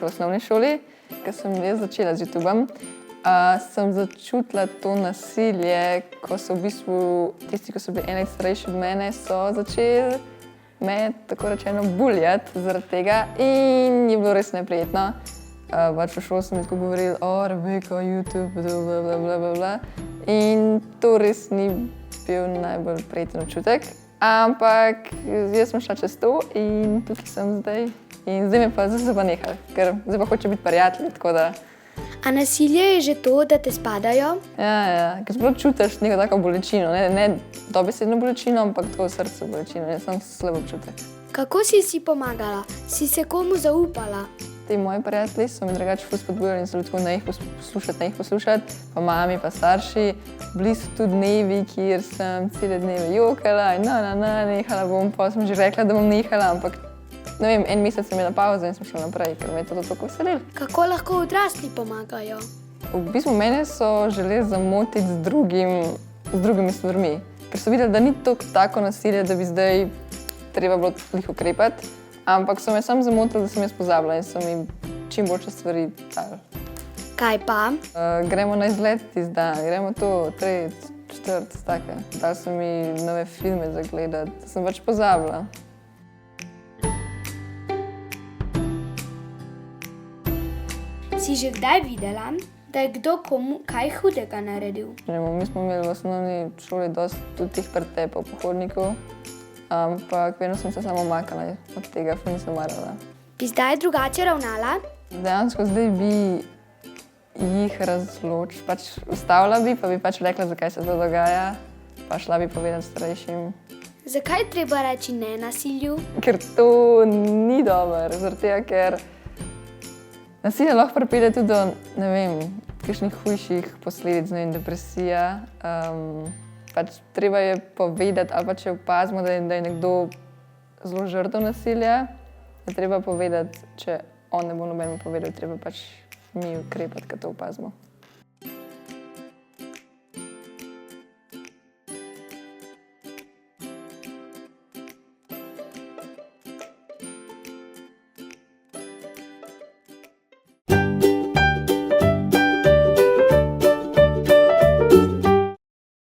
v osnovni šoli, ko sem jaz začela z YouTubom, sem začutila to nasilje, ko so v bistvu tisti, ki so bili eno let starejši od mene, so začeli me, tako rečeno, buljati zaradi tega in je bilo res neprijetno. Pač v šoli smo tako govorili, Rebeka, YouTube, blablabla. In to res ni bil najbolj prijeten občutek. Ampak jaz sem šla čez to in tukaj sem zdaj. In zdaj se pa nehalo, ker zdaj pa hoče biti prijatelji, tako da... A nasilje je že to, da te spadajo? Ja, ker sploh čutiš neko tako bolečino, ne dobesedno bolečino, ampak tako srce bolečino, ne samo slab občutek. Kako si pomagala? Si se komu zaupala? Ti moji prijatelji so me drugače ful spodbujali in so tako ne jih poslušati, pa mami, pa starši. Bili so tudi dnevi, kjer sem cele dneve jokala in nehala bom, pa sem že rekla, da bom nehala, ampak ne vem, en mesec sem imela pauzo in sem šla naprej, ker me je to tako veselilo. Kako lahko odrasli pomagajo? V bistvu mene so želeli zamotiti z drugimi stvarmi, ker so videli, da ni tako nasilje, da bi zdaj treba bilo jih ukrepati. Ampak so me samo zamotili, da sem jaz pozabila in so mi čim boljše stvari dali. Kaj pa? Gremo na izlet tisti dan, gremo to, 3, 4, take. Dali so mi nove filme za gledati, da sem pač pozabila. Si že kdaj videla, da je kdo komu kaj hudega naredil? Mi smo imeli v osnovni šoli dosti tudi teh pretepov, pohodnikov. Ampak vedno sem se samo umakala od tega, ful nisem marala. Bi zdaj drugače ravnala? Dejansko zdaj bi jih razločila, pač ustavila bi, pa bi pač rekla, zakaj se to dogaja, pa šla bi povedati starejšim. Zakaj treba reči ne nasilju? Ker to ni dobro, zaradi tega, ker nasilje lahko pripelje tudi do, ne vem, kakšnih hujših posledic, ne vem, depresija. Pač treba je povedati, ali pa če opazimo, da je nekdo zelo žrtev nasilja, je treba povedati, če on ne bo nobenemu povedal, treba pač mi ukrepati, ko to opazimo.